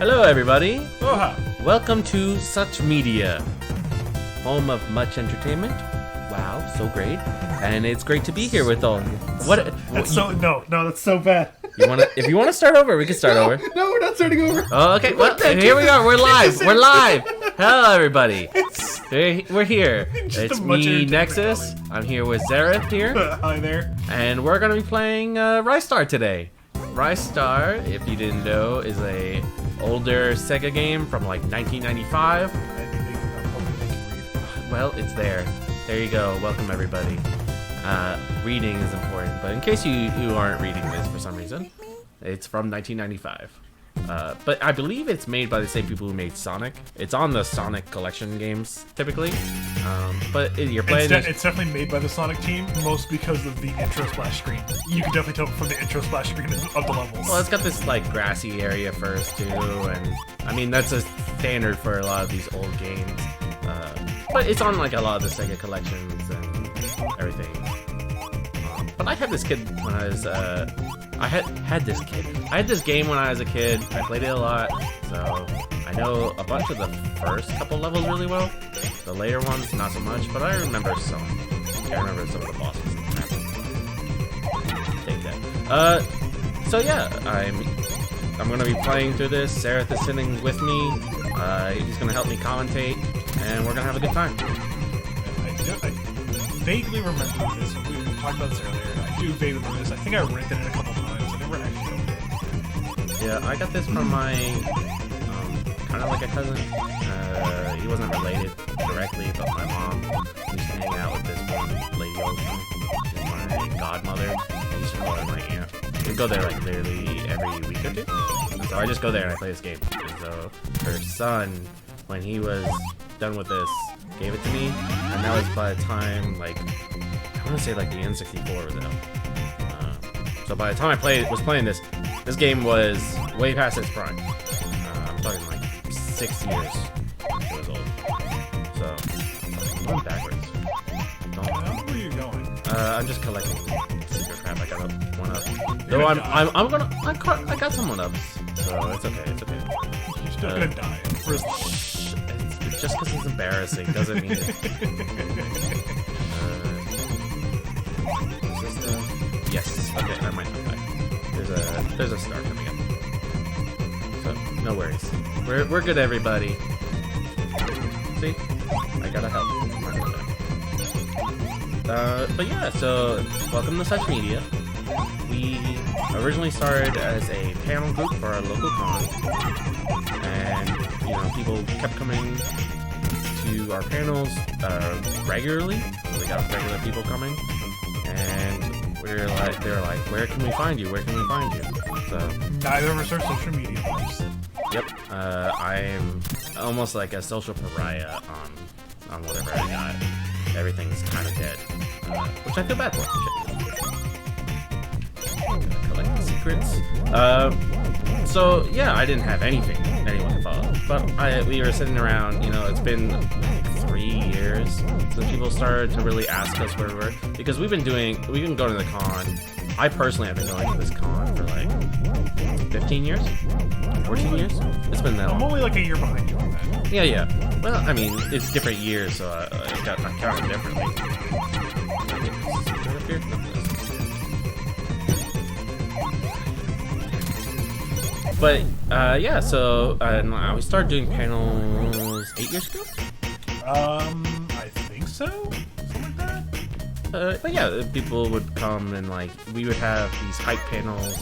Hello, everybody. Aloha. Welcome to Such Media, home of much entertainment. Wow, so great, and it's great to be here with all. That's so bad. If you want to start over, we can start over. No, we're not starting over. Oh, okay. Well, here we are. We're live. We're live. Hello, everybody. We're here. It's me, Nexas. I'm here with Zeirith here. Hi there. And we're gonna be playing Ristar today. Ristar, if you didn't know, is a older Sega game from like 1995. Well, it's there. There you go. Welcome, everybody. Reading is important, but in case you aren't reading this for some reason, it's from 1995. But I believe it's made by the same people who made Sonic. It's on the Sonic collection games, typically. But you're playing it's definitely made by the Sonic team, most because of the intro splash screen. You can definitely tell from the intro splash screen of the levels. Well, it's got this like grassy area first too, and I mean that's a standard for a lot of these old games. But it's on like a lot of the Sega collections and everything. But I had this kid when I was I had this game when I was a kid. I played it a lot, so I know a bunch of the first couple levels really well. The later ones, not so much, but I remember some. I remember some of the bosses. Take that. So yeah, I'm gonna be playing through this. Zeirith is sitting with me. He's gonna help me commentate, and we're gonna have a good time. I vaguely remember this. We talked about this earlier. I do vaguely remember this. I think I rented it a couple times. I never actually owned it. Yeah, I got this from my kind of like a cousin. He wasn't related directly, but my mom used to hang out with this one lady all the time. She's my godmother. I used to call her my aunt. We go there like literally every week or two. So I just go there and I play this game. And so her son, when he was done with this, gave it to me, and that was by the time like I want to say like the N64 was out. So by the time I was playing this game was way past its prime. I'm talking like 6 years it was old. So I'm going backwards. Where are you going? I'm just collecting secret crap. I got one up. Though I got some one ups, so it's okay. It's okay. You're still gonna die. First. Just because it's embarrassing doesn't mean it. Yes. Okay, I might not die. There's a star coming up. So no worries. We're good, everybody. See, I gotta help. But yeah. So welcome to Such Media. We originally started as a panel group for our local con, and people kept coming to our panels regularly. So we got regular people coming, and they were like, where can we find you? Where can we find you? So neither of us are social media hosts. Yep, I'm almost like a social pariah on whatever I got. Everything's kind of dead, which I feel bad for. Collect the secrets. So yeah, I didn't have anyone to follow, but we were sitting around. It's been like 3 years since people started to really ask us where we were, because we've been going to the con. I personally have been going to this con for like 15 years, 14 years. It's been that long. I'm only like a year behind you on that. Yeah. Well, I mean, it's different years, so I count it differently. Right up here? But yeah, so we started doing panels 8 years ago. I think so. Something like that. But yeah, people would come and like we would have these hype panels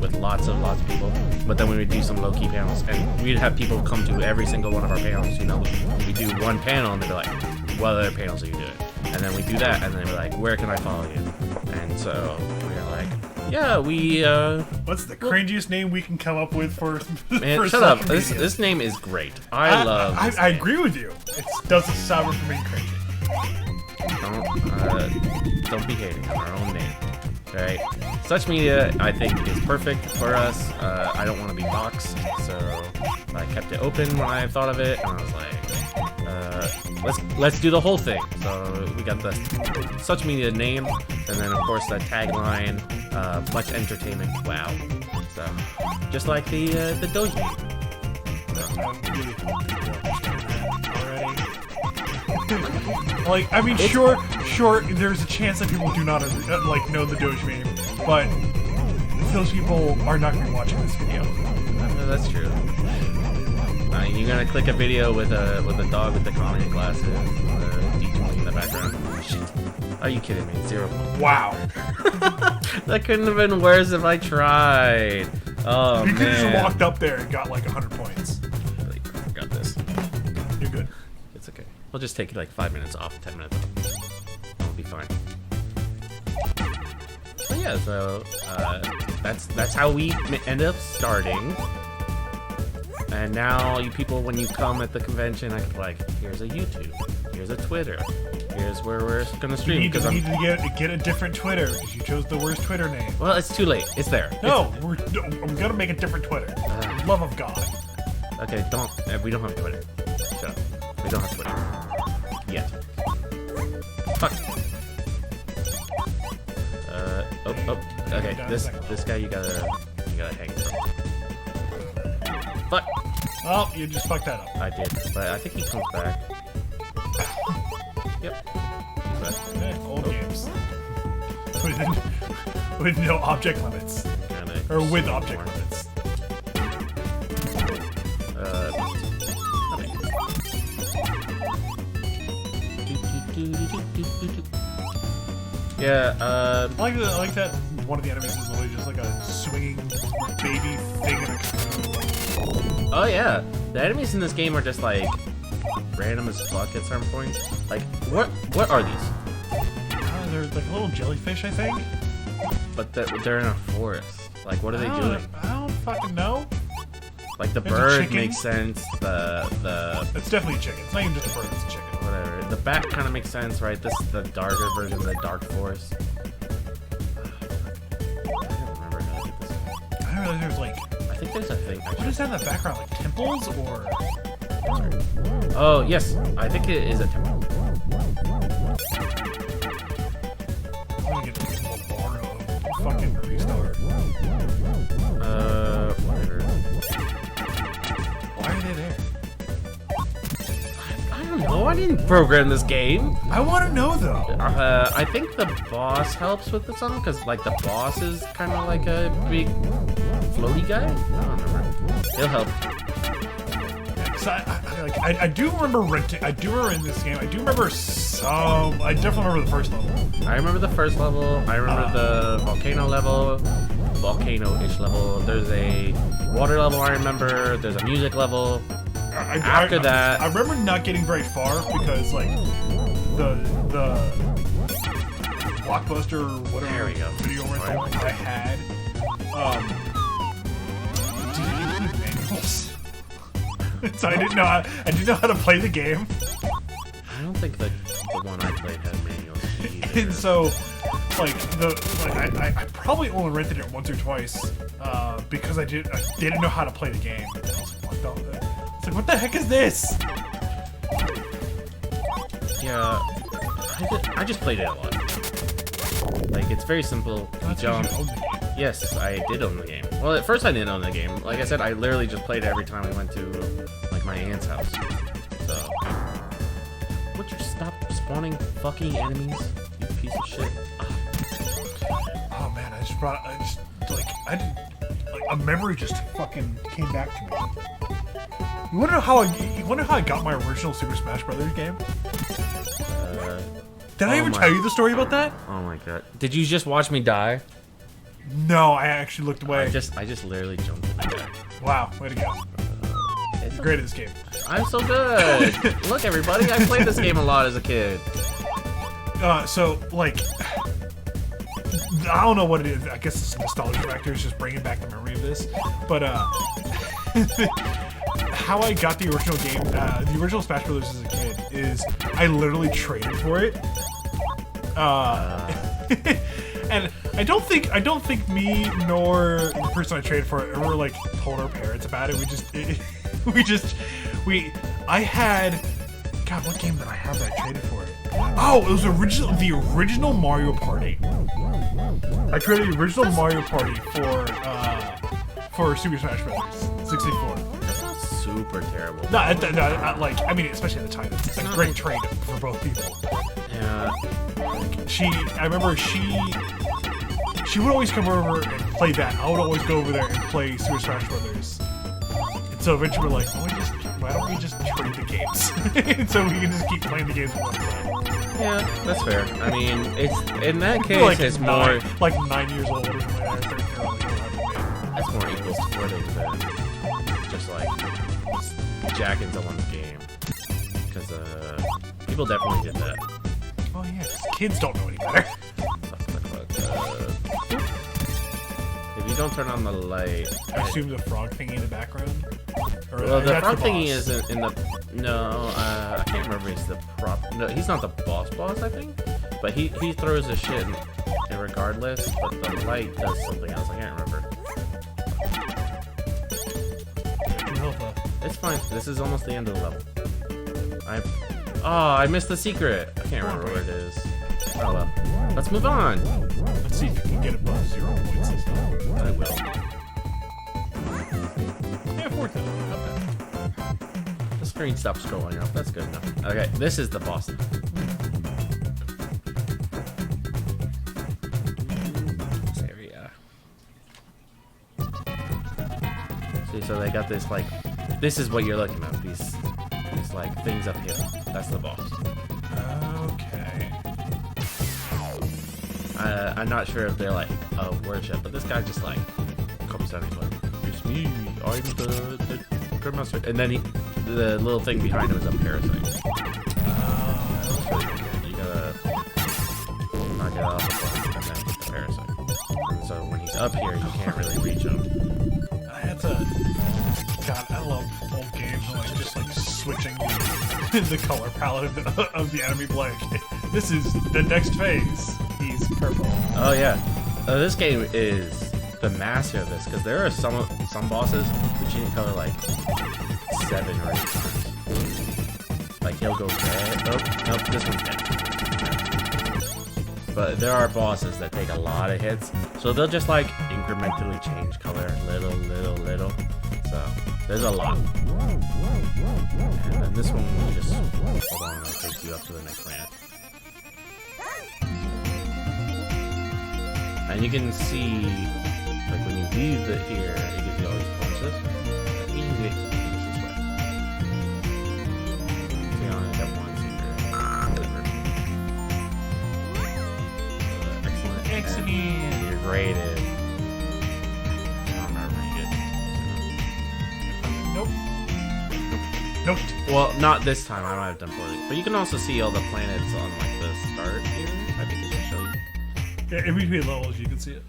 with lots of people. But then we would do some low key panels, and we'd have people come to every single one of our panels. We do one panel, and they'd be like, "What other panels are you doing?" And then we do that, and then we're like, "Where can I follow you?" And so we're like, "Yeah, we." What's the cringiest name we can come up with for? Man, for shut up! This name is great. I love. I agree with you. It doesn't sour from being cringy. Don't be hating on our own name. Alright? Such Media, I think, is perfect for us. I don't want to be boxed, so I kept it open when I thought of it, and I was like, let's do the whole thing. So we got the Such Media name, and then of course that tagline, much entertainment. Wow. So, just like the Doge meme. Like, I mean, sure, there's a chance that people do not like know the Doge meme, but those people are not going to be watching this video. That's true. You're gonna click a video with a dog with the Kanye glasses, DJ in the background. Shit. Are you kidding me? 0. Wow. That couldn't have been worse if I tried. Oh, you could have just man. walked up there and got like 100 points. I got this. You're good. It's okay. We'll just take like 5 minutes off, 10 minutes off. We'll be fine. So yeah, so that's how we ended up starting. And now you people, when you come at the convention, I could like, here's a YouTube, here's a Twitter, here's where we're gonna stream. You need to get a different Twitter because you chose the worst Twitter name. Well, it's too late. It's there. No, I'm gonna make a different Twitter. Love of God. Okay, don't. We don't have Twitter. Shut up. We don't have Twitter yet. Fuck. Okay. This guy you gotta hang from. Fuck. Oh, you just fucked that up. I did, but I think he comes back. Yep. He's back. Old games. With no object limits. Or with object limits. Yeah, I like that one of the enemies is literally just like a swinging baby thing in a canoe. oh yeah, the enemies in this game are just like random as fuck at some points. Like, what are these? They're like little jellyfish, I think. But they're in a forest. Like, what are they doing? I don't fucking know. Like, the There's a bird chicken. makes sense. It's definitely a chicken. It's not even just a bird. It's a chicken. Whatever. The bat kind of makes sense, right? This is the darker version of the dark forest. I don't remember how to get this. I didn't realize there's like. I think there's a thing. What is that in the background? Like temples or? Oh yes, I think it is a temple. I'm gonna get this little bar of fucking Ristar. Whatever. Why are they there? I don't know. I didn't program this game. I want to know though. I think the boss helps with the song because like the boss is kind of like a big floaty guy. I don't remember. He'll help. I do remember renting. I do remember in this game. I do remember some. I definitely remember the first level. I remember the first level. I remember the volcano level, volcano-ish level. There's a water level. I remember. There's a music level. After that, I remember not getting very far because like the Blockbuster or whatever There we go. video rental I had didn't include manuals. So I didn't know how to play the game. I don't think the one I played had manuals either. And so like I probably only rented it once or twice because I didn't know how to play the game. And I was like, what the heck is this? Yeah, I just played it a lot. Like, it's very simple. You jump. Yes, I did own the game. Well, at first I didn't own the game. Like I said, I literally just played it every time I went to, like, my aunt's house. So, would you stop spawning fucking enemies, you piece of shit? Oh man, a memory just fucking came back to me. You wanna know how I got my original Super Smash Brothers game? Did I ever tell you the story about that? Oh my god. Did you just watch me die? No, I actually looked away. I just literally jumped in the guy. Wow, way to go. You're great at this game. I'm so good. Look, everybody, I played this game a lot as a kid. So, like, I don't know what it is. I guess it's a nostalgia factor. It's just bringing back the memory of this. But, how I got the original game, the original Smash Brothers as a kid, is I literally traded for it. And I don't think me nor the person I traded for it ever like told our parents about it. I had, God, what game did I have that I traded for it? Oh, it was the original Mario Party. I traded the original Mario Party for for Super Smash Bros. 64. That's not super terrible. No, like, I mean, especially at the time, it's a great trade for both people. Yeah. I remember she would always come over and play that. I would always go over there and play Super Smash Brothers. And so eventually we're like, why don't we just trade the games? And so we can just keep playing the games one time. Yeah, that's fair. I mean, it's in that case, Like it's more. Like 9 years old or something like that. That's more equal sporting than just like jack into one's game. Because people definitely did that. Oh yeah, kids don't know any better. If you don't turn on the light, I assume the frog thingy in the background. Or well, the frog the thingy boss. isn't in the. No, I can't remember. He's the prop. No, he's not the boss. I think, but he throws his shit regardless. But the light does something else. I can't remember. It's fine. This is almost the end of the level. I missed the secret. I can't remember where it is. Oh well. Let's move on. Let's see if you can get above 0 points this time. I will. Yeah, 4,000. Not bad. The screen stopped scrolling up. That's good enough. Okay, this is the boss. This area. See, so they got this like. This is what you're looking at. These like things up here. That's the boss. Okay. I'm not sure if they're like a worship, but this guy just like comes out and he's like, "It's me, I'm the Grandmaster," and then the little thing behind him is a parasite. You gotta knock it off and then hit the parasite. And so when he's up here, you can't really reach him. God, I love old games like just like switching the color palette of the enemy blank. This is the next phase. He's purple. Oh yeah, this game is the master of this because there are some bosses who change color like 7 or 8 times. Like he'll go red. Oh nope, this one's red. But there are bosses that take a lot of hits, so they'll just like incrementally change color, little. So there's a lot. And then this one, you just hold on, it'll take you up to the next planet. And you can see, like when you leave it here, it gives you all these bonuses. And you can get this way. So you only got one secret. Whatever. Excellent. And you're graded. I don't remember you get. Nope. Well, not this time. I might have done poorly. But you can also see all the planets on like the start here. I think it should show you. Yeah, in between levels, you can see it.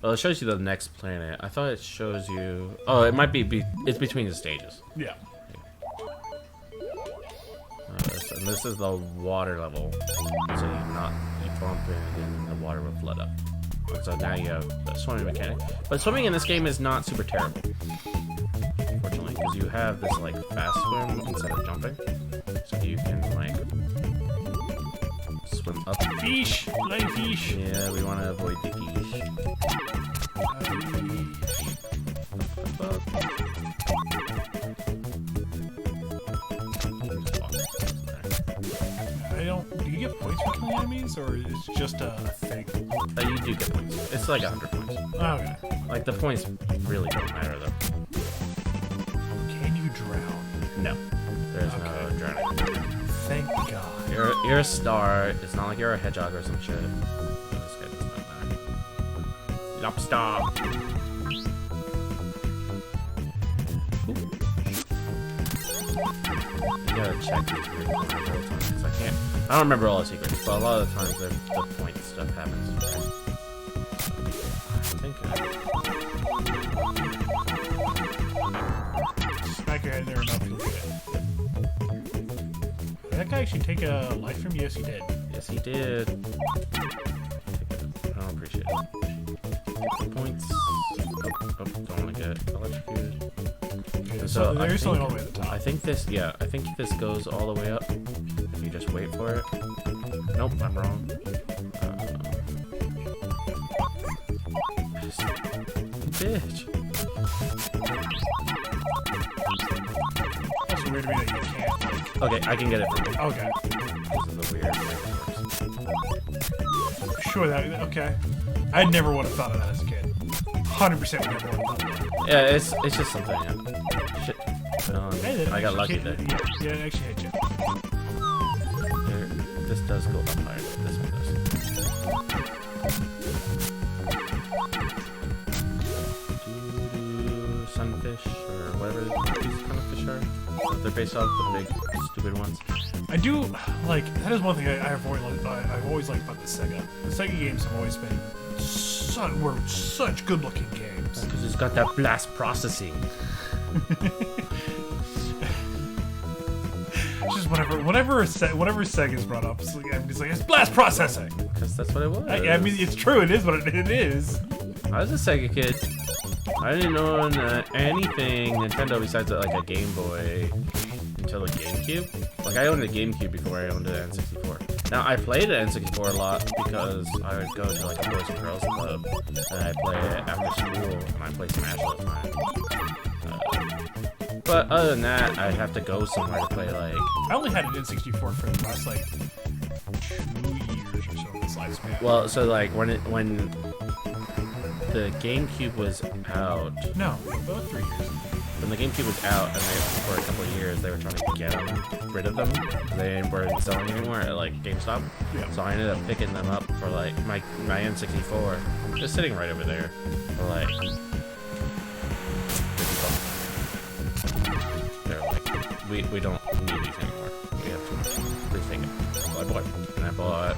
Well, it shows you the next planet. I thought it shows you. Oh, it might be. It's between the stages. Yeah. And this is the water level. So you bump in and the water will flood up. So now you have the swimming mechanic. But swimming in this game is not super terrible. Unfortunately, because you have this like fast swim instead of jumping. So you can like swim up. Fish! Flying fish! Yeah, we want to avoid the fish. Do you get points for killing enemies, or is it just a thing? You do get points. It's like 100 points. Okay. Like the points really don't matter though. Can you drown? No, there's no drowning. Thank God. You're a star. It's not like you're a hedgehog or some shit. This guy does not matter. Lobster. You gotta check these weird corners all the time. 'Cause I don't remember all the secrets, but a lot of the times the point stuff happens. I think. Smack your head there enough, you'll get it. Did that guy actually take a life from you? Yes, he did. Yes, he did. I don't appreciate it. Get the points. Oh, don't want to get electrocuted. Okay, So there's something all the way at the top. I think this goes all the way up. If you just wait for it. Nope, I'm wrong. Bitch. Also weird to me that you can't, like... Okay, I can get it from you. Okay. This is the weird way it works. Sure, that... Okay. I never would have thought of that as a kid. 100% would never would have thought of that. Yeah, it's just something, yeah. Shit. Hey, I got lucky there. Yeah, it actually hit you. There, this does go up higher. This one does. Sunfish, or whatever these kind of fish are. They're based off the big, stupid ones. I do, like, that is one thing I've always liked about the Sega. The Sega games have always been were such good-looking games. Because it's got that blast processing. It's just whenever Sega's brought up, it's like, I'm just like, it's blast processing. Because that's what it was. I mean, it's true. It is what it is. I was a Sega kid. I didn't own anything Nintendo besides like a Game Boy until the GameCube. Like I owned a GameCube before I owned an N64. Now I played an N64 a lot because I would go to like a Boys and Girls Club and I play it after school and I play Smash all the time. But other than that, I'd have to go somewhere to play like... I only had an N64 for the last like 2 years or so of its lifespan. Well, so like when the GameCube was out... No, about 3 years. When the GameCube was out, and for a couple of years, they were trying to get rid of them. They weren't selling anymore at like GameStop. Yeah. So I ended up picking them up for like my N64, just sitting right over there for like $50. They're like, we don't need these anymore. We have too much. Please take it. So I bought it, and I bought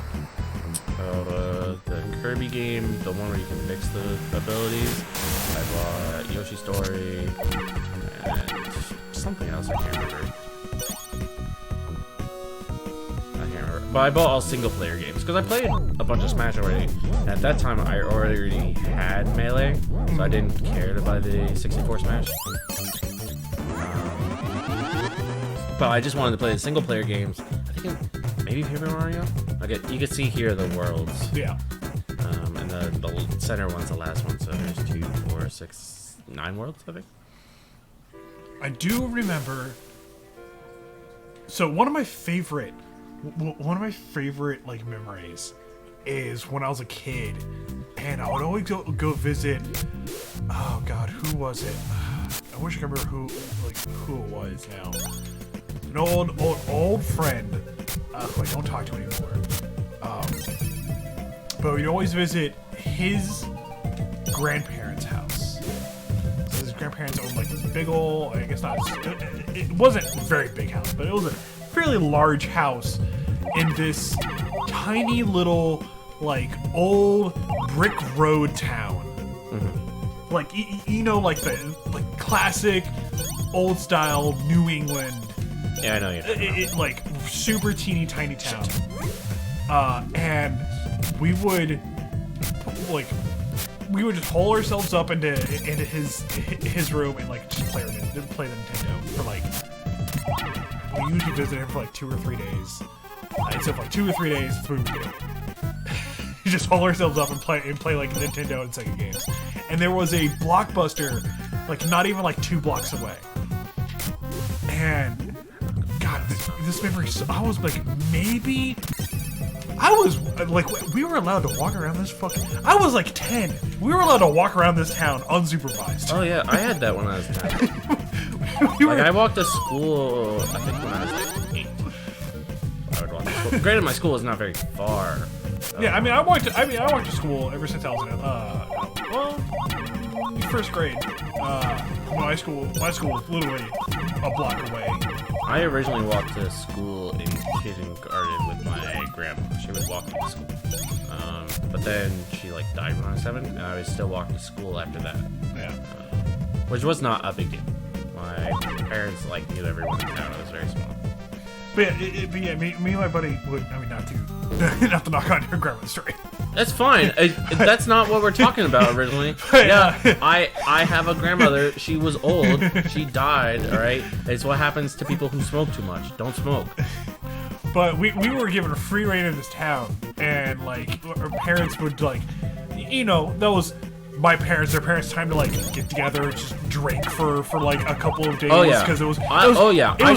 the Kirby game, the one where you can mix the abilities. I bought Yoshi's Story and something else I can't remember. But I bought all single-player games because I played a bunch of Smash already. And at that time, I already had Melee, so I didn't care to buy the 64 Smash. But I just wanted to play the single-player games. I think maybe Paper Mario. Okay, you can see here the worlds. Yeah. And the center one's the last one, so there's 2, 4, 6, 9 worlds, I think. I do remember. So one of my favorite like memories is when I was a kid, and I would always go visit. Oh God, who was it? I wish I could remember who it was now. An old friend who I don't talk to anymore. But we'd always visit his grandparents' house. So his grandparents owned like this big old, I guess not, it wasn't a very big house, but it was a fairly large house in this tiny little, like, old brick road town. Mm-hmm. Like, you know, like the classic old style New England. Yeah, I know you. Like super teeny tiny town. And we would just hole ourselves up into his room and like just play the Nintendo for like. We usually visit him for like 2 or 3 days. And so for like 2 or 3 days, that's what we would do. You just hole ourselves up and play like Nintendo and Sega games. And there was a Blockbuster, like not even like 2 blocks away. And God, this memory. I was like, maybe. I was like, we were allowed to walk around this fucking. I was like 10. We were allowed to walk around this town unsupervised. Oh yeah, I had that when I was 10. I walked to school. I think when I was like 8. I would walk to school. Granted, my school was not very far. Yeah, I mean, I walked to school ever since I was in first grade. My school was literally a block away. I originally walked to school in kindergarten with my grandma. She would walk me to school. But then she like died when I was 7, and I was still walking to school after that. Yeah. Which was not a big deal. My parents like knew everyone in town. It was very small. But yeah, me and my buddy would. I mean, not to knock on your grandma's story. That's fine. That's not what we're talking about originally. Yeah, I have a grandmother. She was old. She died. All right. It's what happens to people who smoke too much. Don't smoke. But we were given a free reign in this town, and like our parents would like, you know, those their parents' time to like get together and just drink for like a couple of days. Oh, yeah. Because it was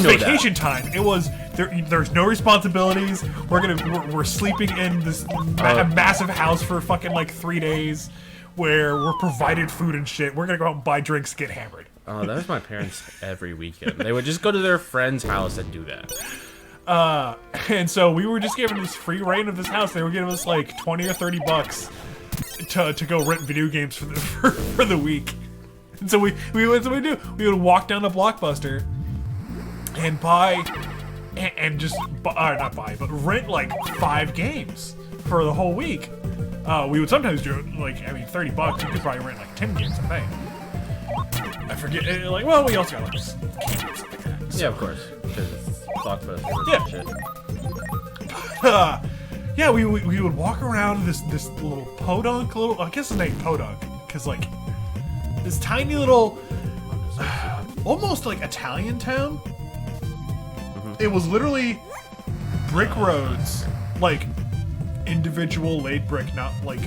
vacation time. It was there's no responsibilities. We're sleeping in this massive house for fucking like 3 days, where we're provided food and shit. We're gonna go out and buy drinks, get hammered. Oh, that was my parents every weekend. They would just go to their friend's house and do that. And so we were just given this free reign of this house. They were giving us like $20 or $30 to go rent video games for the week. And so we would walk down to Blockbuster and rent like 5 games for the whole week. We would sometimes do like, I mean, $30. You could probably rent like 10 games a day. I forget. Like, well, we also got like games like that. So. Yeah, of course. Because Blockbuster. Yeah. Yeah, we would walk around this little podunk, I guess the name podunk, because like this tiny little, almost like Italian town. Mm-hmm. It was literally brick roads, like individual laid brick, not like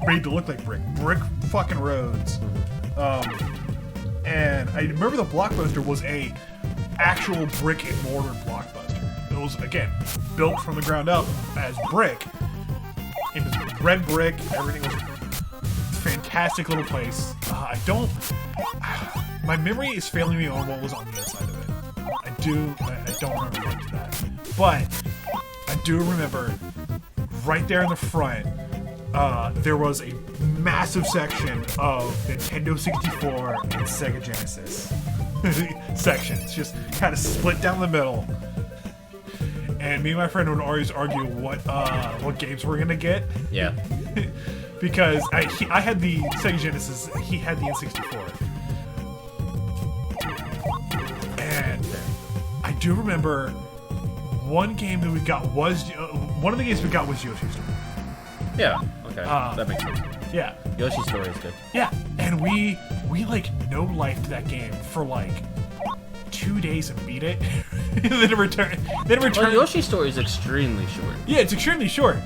made to look like brick fucking roads. And I remember the Blockbuster was a actual brick and mortar Blockbuster. It was, again, built from the ground up as brick. It was red brick. Everything was a fantastic little place. My memory is failing me on what was on the inside of it. I don't remember much of that. But I do remember right there in the front, there was a massive section of Nintendo 64 and Sega Genesis sections, just kind of split down the middle. And me and my friend would always argue what games we're gonna get. Yeah. Because I had the Sega Genesis, he had the N64. And I do remember one game that we got was one of the games we got was Yoshi's Story. Yeah. Okay. That makes sense. Yeah. Yoshi's Story is good. Yeah. And we like no-lifed that game for like 2 days and beat it. then return. Well, Yoshi's Story is extremely short. Yeah, it's extremely short.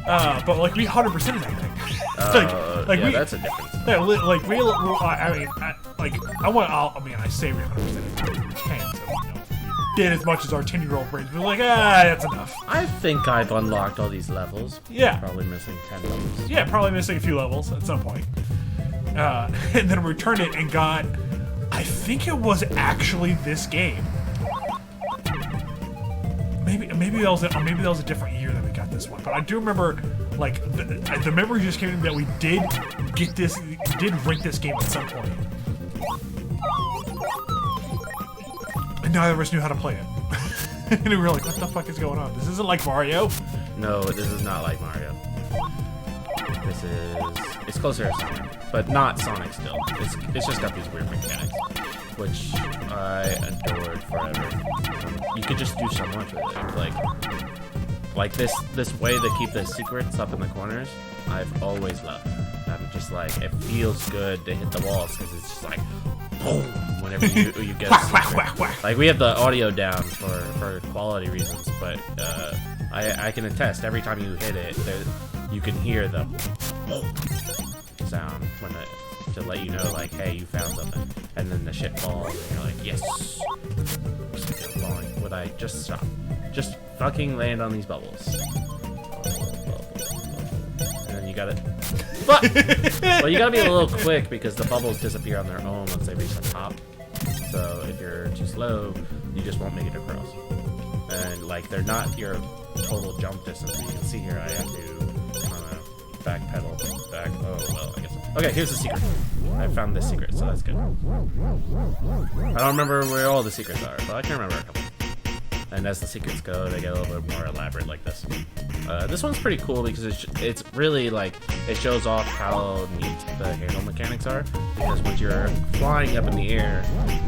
But like we 100%ed that thing. Yeah, that's a difference. Yeah, like I say we 100%. So, did as much as our 10-year-old brains. We're like, that's enough. I think I've unlocked all these levels. Yeah. Probably missing 10 levels. Yeah, probably missing a few levels at some point. And then returned it and got, I think it was actually this game. Maybe that was a different year that we got this one. But I do remember, like, the memory just came to me that we did rent this game at some point. And neither of us knew how to play it. And we were like, what the fuck is going on? This isn't like Mario. No, this is not like Mario. It's closer to Sonic, but not Sonic still. It's just got these weird mechanics, which I adored forever. You could just do so much with it. Like this way to keep the secrets up in the corners, I've always loved. I'm just like, it feels good to hit the walls because it's just like, boom, whenever you get a secret. Like, we have the audio down for quality reasons, but I can attest, every time you hit it, you can hear the sound to let you know, like, hey, you found something. And then the shit falls, and you're like, yes. Falling. Would I just stop? Just fucking land on these bubbles. And then you gotta... But! Well, you gotta be a little quick because the bubbles disappear on their own once they reach the top. So if you're too slow, you just won't make it across. And, like, they're not your total jump distance. You can see here I have to, backpedal. Oh, well, I guess. Okay, here's the secret. I found this secret, so that's good. I don't remember where all the secrets are, but I can remember a couple. And as the secrets go, they get a little bit more elaborate like this. This one's pretty cool because it's really like, it shows off how neat the handle mechanics are. Because once you're flying up in the air,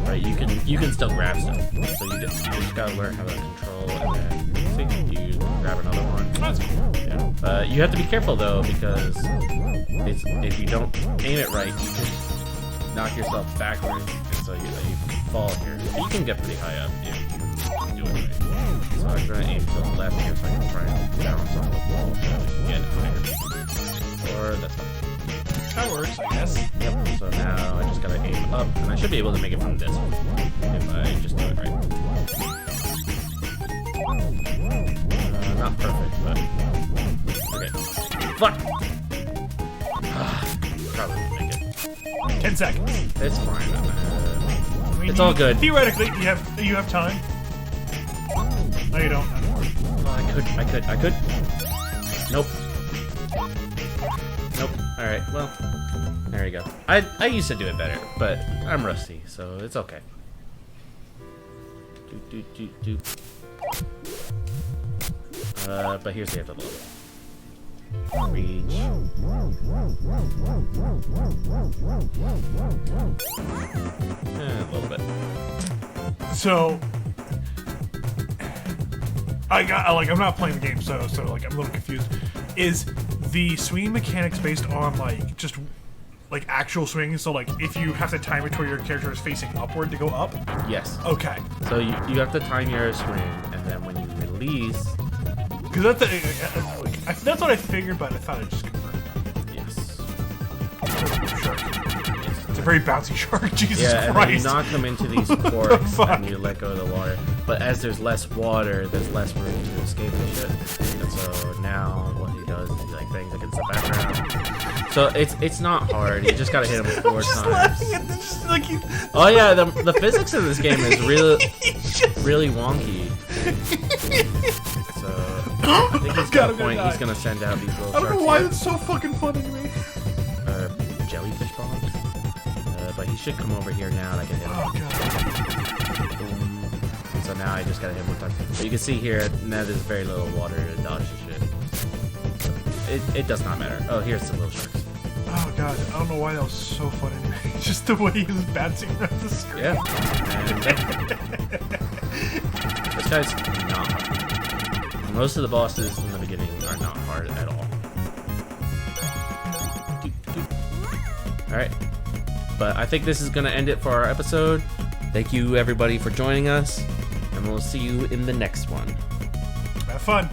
right, you can still grab stuff. So you just gotta learn how to control, and then see, you grab another one. That's cool. Yeah. You have to be careful though, because if you don't aim it right, you can knock yourself backwards, and so you fall here. You can get pretty high up. You can do it right. So I'm trying to aim to the left here so I can try and bounce off the wall so I can get it higher. Or that's not. That works, I guess. Yep. So now I just gotta aim up, and I should be able to make it from this one if I just do it right. Not perfect, but okay. Fuck. Probably won't make it. 10 seconds. It's fine. I mean, It's all good. Theoretically, you have time. No, you don't. Well, I could. Nope. Nope. Alright, well, there you go. I used to do it better, but I'm rusty, so it's okay. But here's the other level. Reach. A little bit. So, I'm not playing the game, so like I'm a little confused. Is the swinging mechanics based on like just like actual swinging? So like if you have to time it to where your character is facing upward to go up? Yes. Okay. So you have to time your swing, and then when you release. Because that's what I figured, but I thought I'd just confirm. Yes. Shark. It's a very bouncy shark. Jesus yeah, Christ. and then you knock them into these corks, and you let go of the water. But as there's less water, there's less room to escape and shit. And so now what he does is he like bangs against the background. So it's not hard. You just gotta hit him 4 times. Oh yeah, the physics of this game is really wonky. So I think he's got a point. He's gonna send out these little sharks. I don't know why it's so fucking funny to me. Jellyfish bombs. But he should come over here now, and I can hit him. Oh god. Boom. So now I just gotta hit him 1 time. But you can see here, now there's very little water to dodge the shit. It does not matter. Oh, here's some little sharks. Oh god, I don't know why that was so funny to me. Just the way he was bouncing around the screen. Yeah. And this guy's not hard. Most of the bosses in the beginning are not hard at all. Alright. But I think this is going to end it for our episode. Thank you, everybody, for joining us. And we'll see you in the next one. Have fun.